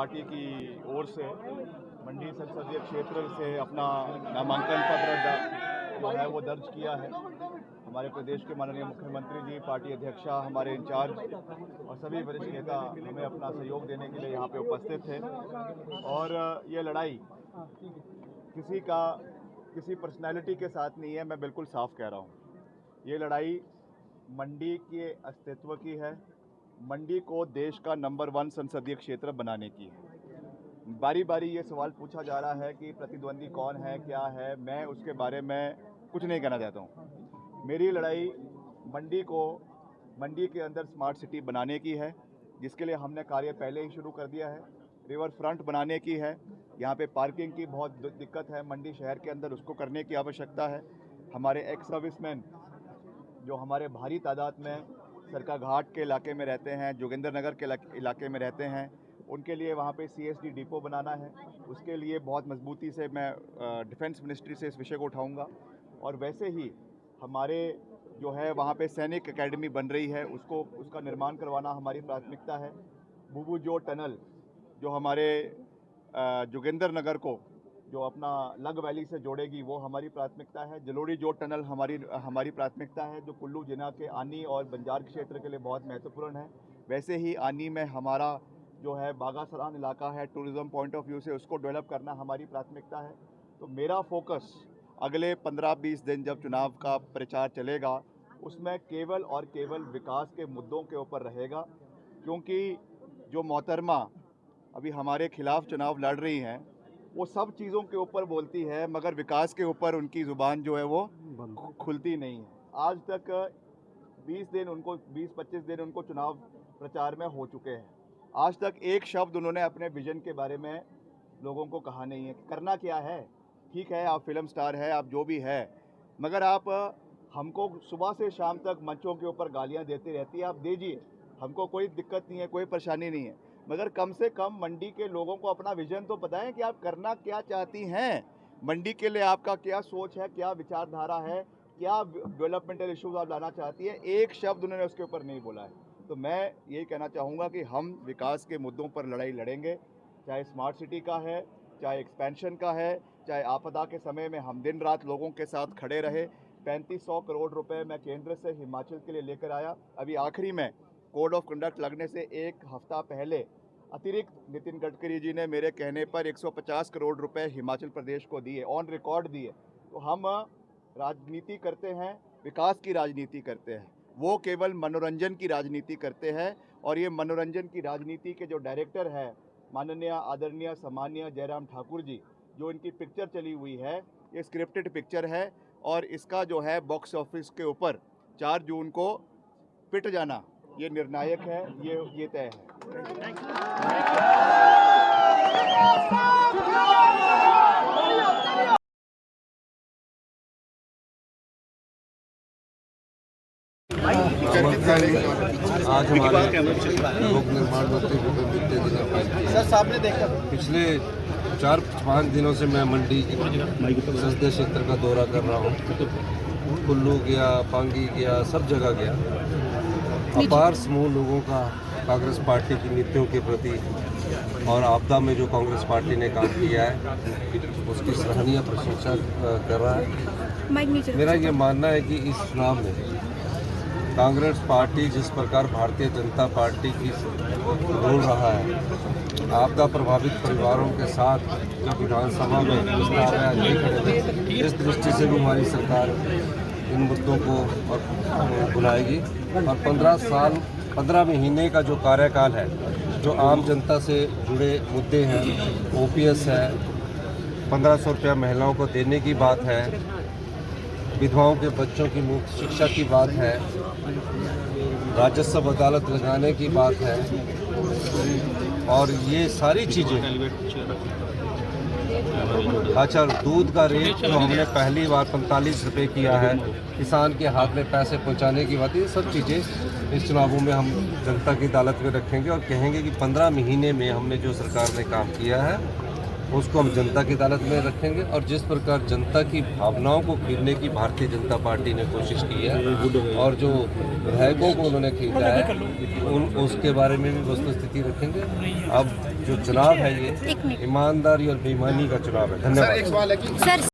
Party की ओर से मंडी संसदीय क्षेत्र से अपना नामांकन पत्र जो है वो दर्ज किया है। हमारे प्रदेश के माननीय मुख्यमंत्री जी, पार्टी अध्यक्षा, हमारे इंचार्ज और सभी वरिष्ठ नेता हमें अपना सहयोग देने के लिए यहाँ पे उपस्थित थे। और ये लड़ाई किसी पर्सनैलिटी के साथ नहीं है, मैं बिल्कुल साफ कह रहा हूँ। ये लड़ाई मंडी के अस्तित्व की है, मंडी को देश का नंबर 1 संसदीय क्षेत्र बनाने की है। बारी बारी ये सवाल पूछा जा रहा है कि प्रतिद्वंदी कौन है, क्या है। मैं उसके बारे में कुछ नहीं कहना चाहता हूँ। मेरी लड़ाई मंडी के अंदर स्मार्ट सिटी बनाने की है, जिसके लिए हमने कार्य पहले ही शुरू कर दिया है। रिवर फ्रंट बनाने की है, यहाँ पे पार्किंग की बहुत दिक्कत है मंडी शहर के अंदर, उसको करने की आवश्यकता है। हमारे एक्स सर्विसमैन जो हमारे भारी तादाद में सरका घाट के इलाके में रहते हैं, जोगिंदर नगर के इलाके में रहते हैं, उनके लिए वहाँ पे CSD डिपो बनाना है। उसके लिए बहुत मजबूती से मैं डिफेंस मिनिस्ट्री से इस विषय को उठाऊंगा। और वैसे ही हमारे जो है वहाँ पे सैनिक एकेडमी बन रही है, उसका निर्माण करवाना हमारी प्राथमिकता है। बुबू जोड़ टनल जो हमारे जोगिंदर नगर को जो अपना लग वैली से जोड़ेगी, वो हमारी प्राथमिकता है। जलोड़ी जोड़ टनल हमारी प्राथमिकता है, जो कुल्लू जिला के आनी और बंजार क्षेत्र के लिए बहुत महत्वपूर्ण है। वैसे ही आनी में हमारा जो है बागा सरान इलाका है, टूरिज़्म पॉइंट ऑफ व्यू से उसको डेवलप करना हमारी प्राथमिकता है। तो मेरा फोकस अगले 15-20 दिन जब चुनाव का प्रचार चलेगा, उसमें केवल और केवल विकास के मुद्दों के ऊपर रहेगा। क्योंकि जो मोहतरमा अभी हमारे खिलाफ चुनाव लड़ रही हैं, वो सब चीज़ों के ऊपर बोलती है, मगर विकास के ऊपर उनकी ज़ुबान जो है वो खुलती नहीं है। आज तक 20-25 दिन उनको चुनाव प्रचार में हो चुके हैं। आज तक एक शब्द उन्होंने अपने विजन के बारे में लोगों को कहा नहीं है। करना क्या है? ठीक है, आप फिल्म स्टार है, आप जो भी है, मगर आप हमको सुबह से शाम तक मंचों के ऊपर गालियां देती रहती है। आप दीजिए, हमको कोई दिक्कत नहीं है, कोई परेशानी नहीं है, मगर कम से कम मंडी के लोगों को अपना विजन तो बताएं कि आप करना क्या चाहती हैं। मंडी के लिए आपका क्या सोच है, क्या विचारधारा है, क्या डेवलपमेंटल इश्यूज आप लाना चाहती है। एक शब्द उन्होंने उसके ऊपर नहीं बोला है। तो मैं यही कहना चाहूँगा कि हम विकास के मुद्दों पर लड़ाई लड़ेंगे, चाहे स्मार्ट सिटी का है, चाहे एक्सपेंशन का है, चाहे आपदा के समय में हम दिन रात लोगों के साथ खड़े रहे। 3500 करोड़ रुपए मैं केंद्र से हिमाचल के लिए लेकर आया। अभी आखिरी में कोड ऑफ कंडक्ट लगने से एक हफ्ता पहले अतिरिक्त नितिन गडकरी जी ने मेरे कहने पर 150 करोड़ रुपए हिमाचल प्रदेश को दिए, ऑन रिकॉर्ड दिए। तो हम राजनीति करते हैं, विकास की राजनीति करते हैं, वो केवल मनोरंजन की राजनीति करते हैं। और ये मनोरंजन की राजनीति के जो डायरेक्टर है माननीय आदरणीय सम्मानीय जयराम ठाकुर जी, जो इनकी पिक्चर चली हुई है, ये स्क्रिप्टेड पिक्चर है और इसका जो है बॉक्स ऑफिस के ऊपर 4 जून को पिट जाना ये निर्णायक है, ये तय है। आज हमारे लोक निर्माण मंत्री बीते दिनों पिछले 4-5 दिनों से मैं मंडी संसदीय क्षेत्र का दौरा कर रहा हूँ। कुल्लू गया, पांगी गया, सब जगह गया। अपार समूह लोगों का कांग्रेस पार्टी की नीतियों के प्रति और आपदा में जो कांग्रेस पार्टी ने काम किया है उसकी सराहनीय प्रशंसा कर रहा है। मेरा ये मानना है कि इस चुनाव में कांग्रेस पार्टी जिस प्रकार भारतीय जनता पार्टी की रोल रहा है, आपदा प्रभावित परिवारों के साथ जब विधानसभा में प्रस्ताव नहीं खड़े थे, इस दृष्टि से भी हमारी सरकार इन मुद्दों को और बुलाएगी। और 15 महीने का जो कार्यकाल है, जो आम जनता से जुड़े मुद्दे हैं, OPS है, 1500 रुपया महिलाओं को देने की बात है, विधवाओं के बच्चों की मुफ्त शिक्षा की बात है, राजस्व अदालत लगाने की बात है, और ये सारी चीज़ें। अच्छा, दूध का रेट जो हमने पहली बार 45 रुपये किया है, किसान के हाथ में पैसे पहुंचाने की बात, ये सब चीज़ें इस चुनावों में हम जनता की अदालत में रखेंगे और कहेंगे कि 15 महीने में हमने जो सरकार ने काम किया है उसको हम जनता की अदालत में रखेंगे। और जिस प्रकार जनता की भावनाओं को खींचने की भारतीय जनता पार्टी ने कोशिश की है और जो विधायकों को उन्होंने खींचा है उसके बारे में भी वस्तुस्थिति रखेंगे। अब जो चुनाव है ये ईमानदारी और बेईमानी का चुनाव है। धन्यवाद। सर